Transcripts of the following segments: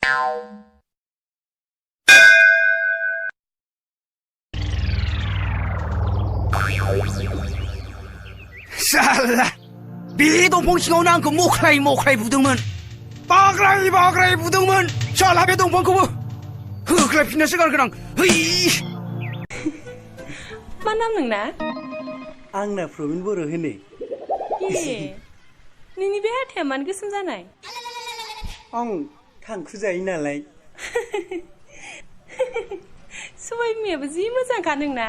Salah, beli dongpang singaw na ang moklay budungman. Baklay budungman. Salah be dongpangkaubo. Hoklay pinasa garang. Hei. मा नाम नोंना? आंना प्रबिन बर' होनो। ए नोंनि बे हाथाया मानो गोसोम जानाय? आं थांखु जायो नालाय। सबाय बिमायाबो जि मोजांखा नोंना।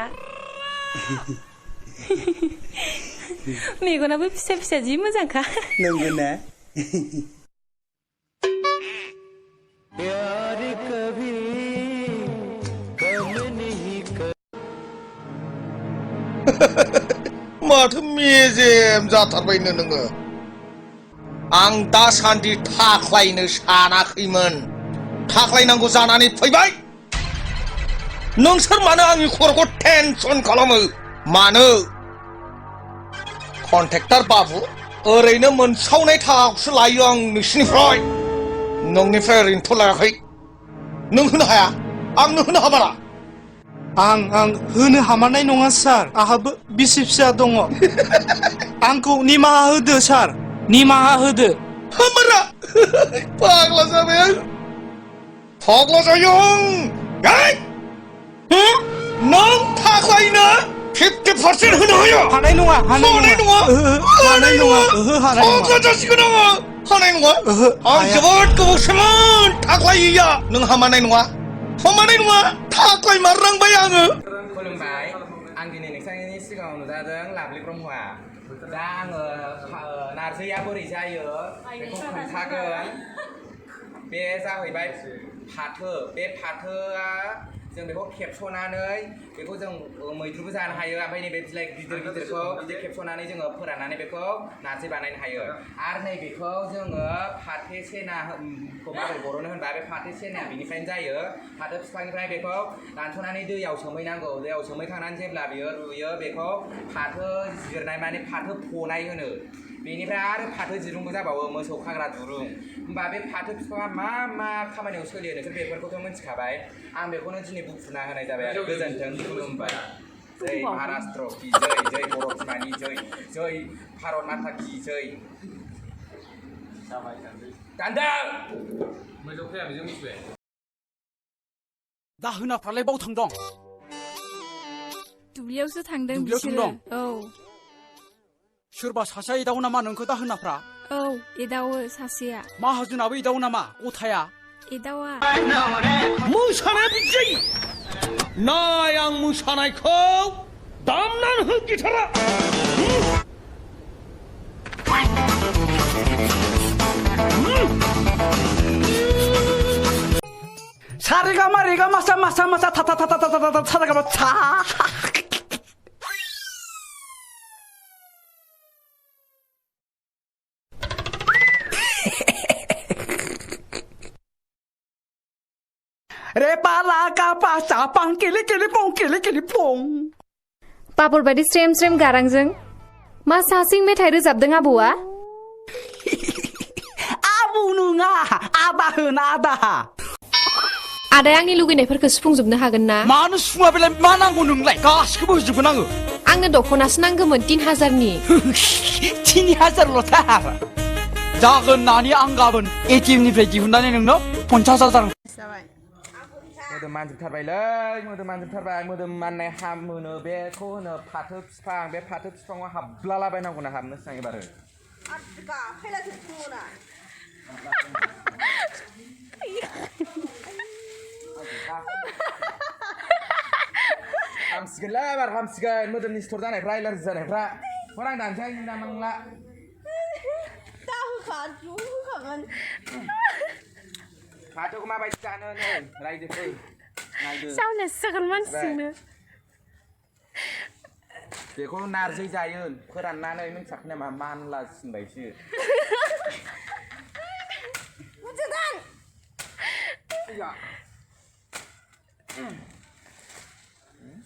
मेगनाबो फिसा फिसा जि मोजांखा। नंगौ ना? यार कभी कम नहीं कर माथो मेजेम जाथारबायनो नोङो आं दासान्दि थाख्लायनो सानाखैमोन थाख्लायनांगौ जानानै फैबाय नोंसोर मानो आंनि खर'खौ टेनसन खालामो मानो कन्ट्रेक्टर बाबु ओरैनो मोनसावनाय थाखाखौसो लायो आं नोंसिनिफ्राय नोंनिफ्राय ओरैनोथ' लायाखै नों होनो हाया आंनो होनो हामारा आं होनो हामारनाय नङा सार आहाबो बिसि फिसा दङ आंखौ निमाहा होदो सार निमाहा होदो हामारा पागला जाबाय आं पागला जायो आं नों थाख्लायनो 50% होनो हायो हानाय नङा पागला जासिगोन आङो हानाय नङा आं जोबोद गोबावसैमोन थाख्लायैया नों हामानाय नङा थाख्लाय मारनांबाय आङो खुलुमबाय आं दिनै नोंथांनि सिगाङाव नुजादों लाभलि ब्रह्मआ दा आङो नारजिया बोरै जायो बेखौ खोन्थागोन बे जाहैबाय फाथो बे फाथोआ जों बेखौ खेबस'नानै बेखौ जों मैद्रुबो जानो हायो ओमफ्राय नैबे बिलाइ गिदिरखौ बिदि खेबस'नानै जोङो फोराननानै बेखौ नारजि बानायनो हायो आरो नैबेखौ जोङो फाथो सेनाखौ माबोरै बर'नो होनबा बे फाथो सेनाया बिनिफ्रायनो जायो फाथो बिफांनिफ्राय बेखौ दानस'नानै दैयाव सोमहैनांगौ दैयाव सोमहैखांनानै जेब्ला बियो रुयो बेखौ फाथो जिरनाय माने फाथो फनाय होनो बेनिफ्राय आरो फाथो दिरुंबो जाबावो मोसौ खाग्रा दुरुं होमबा बे फाथो बिफाङा मा खामानियाव सोलियो नोंसोर बेफोरखौथ' मिथिखाबाय आं बेखौनो दिनै बुंफुना होनाय जाबाय आरो गोजोन्थों खुलुमबाय जय महाराष्ट्र की जय बर' बिमानि जय भारत माता की जय दानदो मोजां फैया बेजों मिथिबाय दाहोनाफ्रालाय बाव थांदों दुब्लियावसो थांदों बिसोरो औ सोरबा सासेया एदावो नामा नोंखौ दाहोनाफ्रा औ एदावो सासेया माहाजोनाबो एदावो नामा गथाया एदावा मोसानाया बिदि जायो नाय आं मोसानायखौ दामनानै हो गिटारा सारेगा मारेगा मासा था सारेगा सा रे पाला का पासा पां केले पों पापर बायदि स्रेम गारांजों मा सासिं मेथाइ रोजाबदों आबौआ आबौ नङा आदा होना आदा आदाया आंनि लुगैनायफोरखौ सुफुंजोबनो हागोन ना मानो सुफुङा बेलाय मा नांगौ नोंलाय गासिखौबो होजोबगोन आङो आंनो दख'नासो नांगौमोन 3000नि 3000ल'थार जागोन नानि आं गाबोन एटिएम निफ्राय दिहुननानै नोंनो 50,000 मोदोम मानजोबथारबाय मोदोम माननाय हामहोनो बेखौ होनो फाथो बिफां बे फाथो बिफाङाव हाबलालाबायनांगौ ना हाबनो सिगां एबारो हामसिगोनलै एबार हामसिगोन मोदोमनि सिथर जानायफ्रा एलार्जि जानायफ्रा आं दानसै ना नंला दा होखागोन फाथोखौ माबायदि जानो नै रायजोफोर नायदो जावलेस जागोन मानसिजोंनो बेखौ नारजि जायो फोराननानै मिन्थियाखै नामा मानलासिनबायसो मुजोदान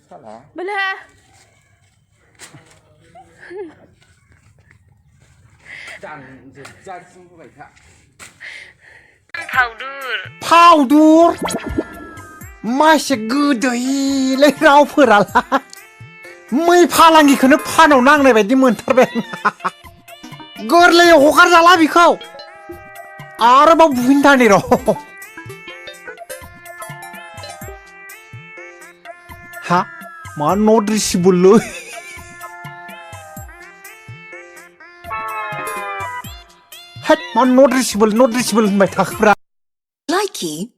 साला बोला जासिम होबाय था फावदुर मासे गोदैलै रावफोरालाय मै फालांगिखौनो फानाव नांनाय बायदि मोनथारबाय गोरलैयै हगारजाला बिखौ आरोबाव बुफिनथारनि र' हा मा नट रिसिबोललै हेट मा नट रिसिबोल होनबाय थाखोब्रा Likee